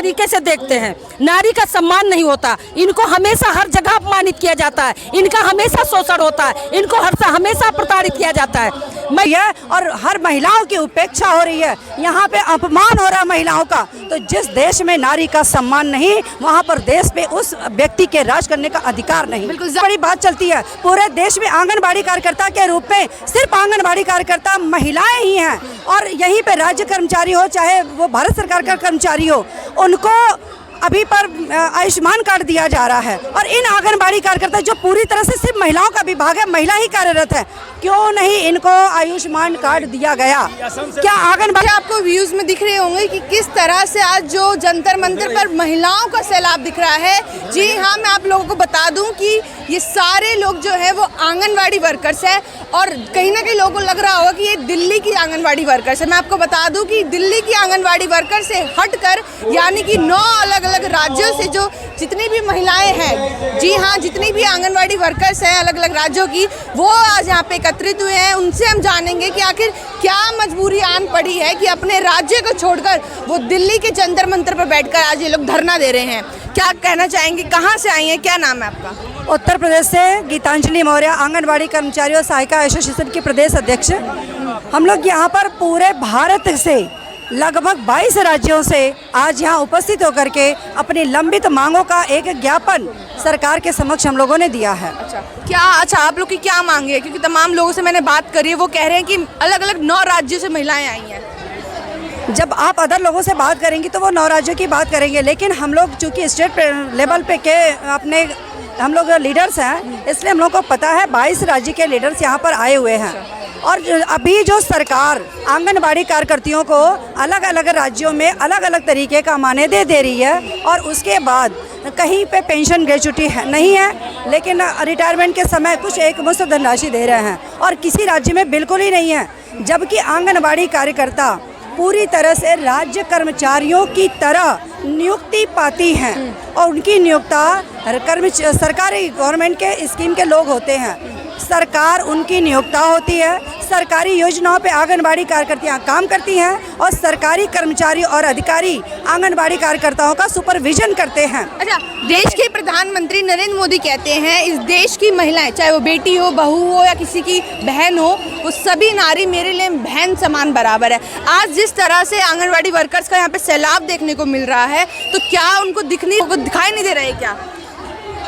तरीके से देखते हैं। नारी का सम्मान नहीं होता, इनको हमेशा हर जगह अपमानित किया जाता है, इनका हमेशा शोषण होता है, इनको हमेशा प्रताड़ित किया जाता है। और हर महिलाओं की उपेक्षा हो रही है, यहाँ पे अपमान हो रहा है महिलाओं का। तो जिस देश में नारी का सम्मान नहीं, वहाँ पर देश पे उस व्यक्ति के राज करने का अधिकार नहीं। बिल्कुल बड़ी बात चलती है पूरे देश में, आंगनबाड़ी कार्यकर्ता के रूप में सिर्फ आंगनबाड़ी कार्यकर्ता महिलाएं ही हैं। और यहीं पे राज्य कर्मचारी हो चाहे वो भारत सरकार का कर्मचारी हो, उनको अभी पर आयुष्मान कार्ड दिया जा रहा है। और इन आंगनबाड़ी कार्यकर्ता जो पूरी तरह से सिर्फ महिलाओं का विभाग है, महिला ही कार्यरत है, क्यों नहीं इनको आयुष्मान कार्ड दिया गया? क्या आंगनबाड़ी आपको व्यूज में दिख रहे होंगे कि किस तरह से आज जो जंतर मंतर पर महिलाओं का सैलाब दिख रहा है। जी हाँ, मैं आप लोगों को बता दूं कि ये सारे लोग जो है वो आंगनबाड़ी वर्कर्स है और कहीं ना कहीं लोगों को लग रहा होगा कि ये दिल्ली की आंगनबाड़ी वर्कर्स है। मैं आपको बता दूं कि दिल्ली की आंगनबाड़ी वर्कर से हटकर यानी कि 9 अलग अलग राज्यों से जो जितनी भी महिलाएं हैं, जी हाँ, जितनी भी आंगनबाड़ी वर्कर्स हैं अलग अलग राज्यों की, वो आज यहाँ पे एकत्रित हुए हैं। उनसे हम जानेंगे कि आखिर क्या मजबूरी आन पड़ी है कि अपने राज्य को छोड़कर वो दिल्ली के जंतर मंतर पर बैठकर आज ये लोग धरना दे रहे हैं। क्या कहना चाहेंगे, कहाँ से आई हैं, क्या नाम है आपका? उत्तर प्रदेश से गीतांजलि मौर्य, आंगनबाड़ी कर्मचारी और सहायिका एसोसिएशन की प्रदेश अध्यक्ष। हम लोग यहाँ पर पूरे भारत से लगभग 22 राज्यों से आज यहाँ उपस्थित होकर के अपनी लंबित मांगों का एक ज्ञापन सरकार के समक्ष हम लोगों ने दिया है। अच्छा, आप लोग की क्या मांग है? क्योंकि तमाम लोगों से मैंने बात करी है, वो कह रहे हैं कि अलग अलग 9 राज्यों से महिलाएं आई हैं। जब आप अदर लोगों से बात करेंगी तो वो 9 राज्यों की बात करेंगे, लेकिन हम लोग चूँकि स्टेट लेवल पे के अपने हम लोग लीडर्स हैं, इसलिए हम लोग को पता है 22 राज्य के लीडर्स यहाँ पर आए हुए हैं। और अभी जो सरकार आंगनबाड़ी कार्यकर्तियों को अलग अलग राज्यों में अलग अलग तरीके का मानदेय दे रही है और उसके बाद कहीं पे पेंशन ग्रेच्युटी नहीं है, लेकिन रिटायरमेंट के समय कुछ एक मुश्त धनराशि दे रहे हैं और किसी राज्य में बिल्कुल ही नहीं है। जबकि आंगनबाड़ी कार्यकर्ता पूरी तरह से राज्य कर्मचारियों की तरह नियुक्ति पाती हैं और उनकी नियुक्ता सरकारी गवर्नमेंट के स्कीम के लोग होते हैं। सरकार उनकी नियुक्ता होती है, सरकारी योजनाओं पे आंगनबाड़ी कार्यकर्तियाँ काम करती हैं और सरकारी कर्मचारी और अधिकारी आंगनबाड़ी कार्यकर्ताओं का सुपरविजन करते हैं। अच्छा, देश के प्रधानमंत्री नरेंद्र मोदी कहते हैं इस देश की महिलाएं, चाहे वो बेटी हो, बहू हो या किसी की बहन हो, वो सभी नारी मेरे लिए बहन समान बराबर है। आज जिस तरह से आंगनबाड़ी वर्कर्स का यहाँ पे सैलाब देखने को मिल रहा है, तो क्या उनको दिखाई नहीं दे रहा है क्या?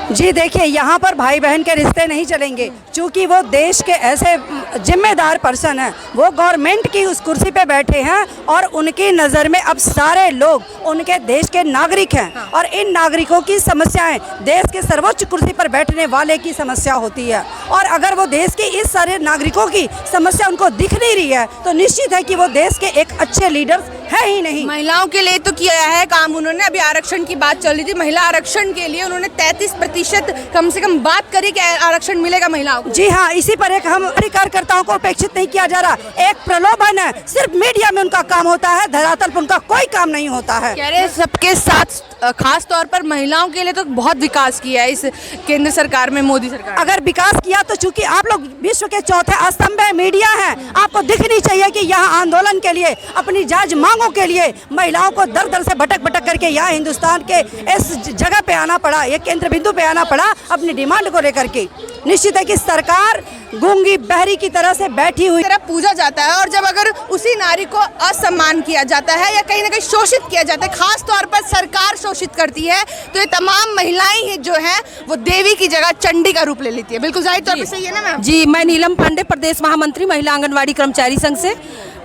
जी देखिए, यहाँ पर भाई बहन के रिश्ते नहीं चलेंगे, क्योंकि वो देश के ऐसे जिम्मेदार पर्सन हैं, वो गवर्नमेंट की उस कुर्सी पे बैठे हैं और उनकी नज़र में अब सारे लोग उनके देश के नागरिक हैं और इन नागरिकों की समस्याएं देश के सर्वोच्च कुर्सी पर बैठने वाले की समस्या होती है। और अगर वो देश के इस सारे नागरिकों की समस्या उनको दिख नहीं रही है तो निश्चित है कि वो देश के एक अच्छे लीडर है ही नहीं। महिलाओं के लिए तो किया है काम उन्होंने, अभी आरक्षण की बात चल रही थी, महिला आरक्षण के लिए उन्होंने 33% कम से कम बात करी कि आरक्षण मिलेगा महिलाओं को। जी हाँ, इसी पर एक हम कार्यकर्ताओं को अपेक्षित नहीं किया जा रहा, एक प्रलोभन है, सिर्फ मीडिया में उनका काम होता है, धरातल पर उनका कोई काम नहीं होता है। कह रहे सबके साथ खास तौर पर महिलाओं के लिए तो बहुत विकास किया है इस केंद्र सरकार में, मोदी सरकार। अगर विकास किया तो चूंकि आप लोग विश्व के चौथे स्तंभ है, मीडिया है, आपको दिखनी चाहिए कि यहाँ आंदोलन के लिए, अपनी जायज मांगों के लिए महिलाओं को दर दर से भटक करके यहाँ हिंदुस्तान के इस जगह पे आना पड़ा, ये केंद्र बिंदु पे आना पड़ा अपनी डिमांड को लेकर के। निश्चित है कि सरकार गूंगी बहरी की तरह से बैठी हुई तरह पूजा जाता है और जब अगर उसी नारी को असम्मान किया जाता है या कहीं ना कहीं शोषित किया जाता है, खास तौर पर सरकार शोषित करती है, तो ये तमाम महिलाएं जो हैं वो देवी की जगह चंडी का रूप ले लेती है। बिल्कुल जाहिर तौर पर सही है ना मैम? जी, मैं नीलम पांडे, प्रदेश महामंत्री महिला आंगनवाड़ी कर्मचारी संघ से।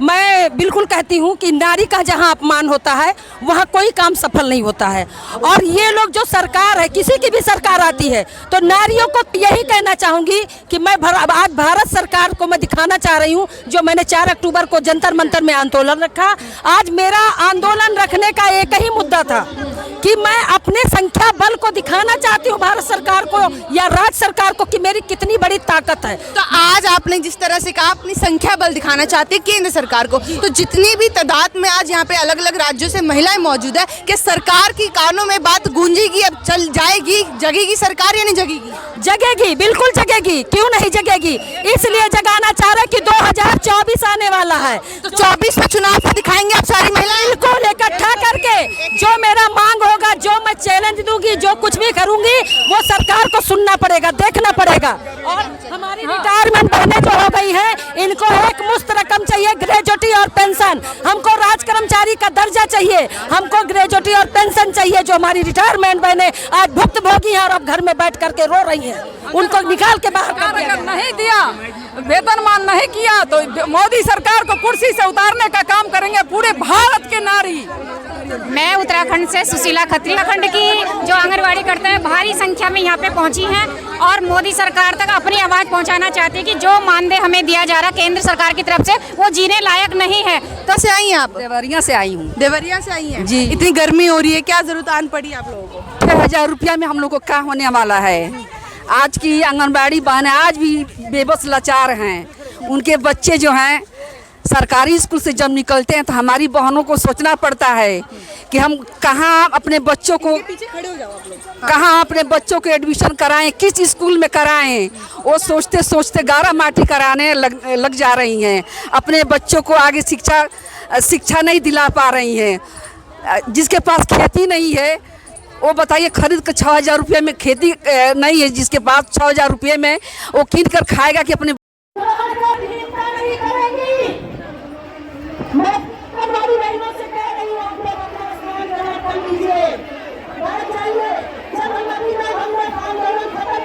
मैं बिल्कुल कहती हूँ कि नारी का जहाँ अपमान होता है वहाँ कोई काम सफल नहीं होता है। और ये लोग जो सरकार है, किसी की भी सरकार आती है, तो नारियों को यही कहना चाहूँगी कि मैं आज भारत सरकार को मैं दिखाना चाह रही हूँ, जो मैंने 4 अक्टूबर को जंतर मंतर में आंदोलन रखा। आज मेरा आंदोलन रखने का एक ही मुद्दा था कि मैं अपने संख्या बल को दिखाना चाहती हूँ भारत सरकार को या राज्य सरकार को कि मेरी कितनी बड़ी ताकत है। तो आज आपने जिस तरह से कहा अपनी संख्या बल दिखाना चाहती है केंद्र सरकार को, तो जितनी भी तादाद में आज यहाँ पे अलग अलग राज्यों से महिलाएं मौजूद है, कि सरकार की कानों में बात गूंजेगी, अब चल जाएगी, जगेगी सरकार या नहीं जगेगी? जगेगी, बिल्कुल जगेगी, क्यों नहीं जगेगी। इसलिए जगाना चाह रहे कि 2024 आने वाला है, तो 24 में चुनाव से दिखाएंगे आप सारी महिलाएं को इकट्ठा करके जो मेरा मांग होगा, जो मैं चैलेंज दूंगी, जो कुछ भी करूंगी वो सरकार को सुनना पड़ेगा, देखना पड़ेगा। और हमारी रिटायरमेंट बहनें जो हो गई हैं, इनको एक मुश्त रकम चाहिए, ग्रेजुएटी और पेंशन। हमको राज कर्मचारी का दर्जा चाहिए, हमको ग्रेजुएटी और पेंशन चाहिए। जो हमारी रिटायरमेंट बहनें आज भुक्तभोगी हैं और अब घर में बैठ करके रो रही हैं, उनको निकाल के बाहर कर दिया। अगर नहीं दिया, वेतनमान नहीं किया तो मोदी सरकार को कुर्सी से उतारने का काम करेंगे पूरे भारत के नारी। मैं उत्तराखंड से सुशीला खत्री, उत्तराखंड की जो आंगनवाड़ी करते हैं भारी संख्या में यहाँ पे पहुँची हैं और मोदी सरकार तक अपनी आवाज़ पहुँचाना चाहती है कि जो मानदेय हमें दिया जा रहा केंद्र सरकार की तरफ से वो जीने लायक नहीं है। तो से आई हैं आप? देवरिया से आई हूँ। देवरिया से आई हैं जी। इतनी गर्मी हो रही है, क्या जरूरत आन पड़ी आप लोगों को? 6,000 रुपया में हम लोग को क्या होने वाला है? आज की आंगनबाड़ी बहनें आज भी बेबस लाचार हैं। उनके बच्चे जो हैं सरकारी स्कूल से जब निकलते हैं तो हमारी बहनों को सोचना पड़ता है कि हम कहाँ अपने बच्चों को कहाँ अपने बच्चों को एडमिशन कराएं, किस स्कूल में कराएं। वो सोचते सोचते गारा माटी कराने लग जा रही हैं। अपने बच्चों को आगे शिक्षा नहीं दिला पा रही हैं। जिसके पास खेती नहीं है वो बताइए, खरीद कर 6,000 रुपये में खेती नहीं है, जिसके पास 6,000 रुपये में वो कीन कर खाएगा कि अपने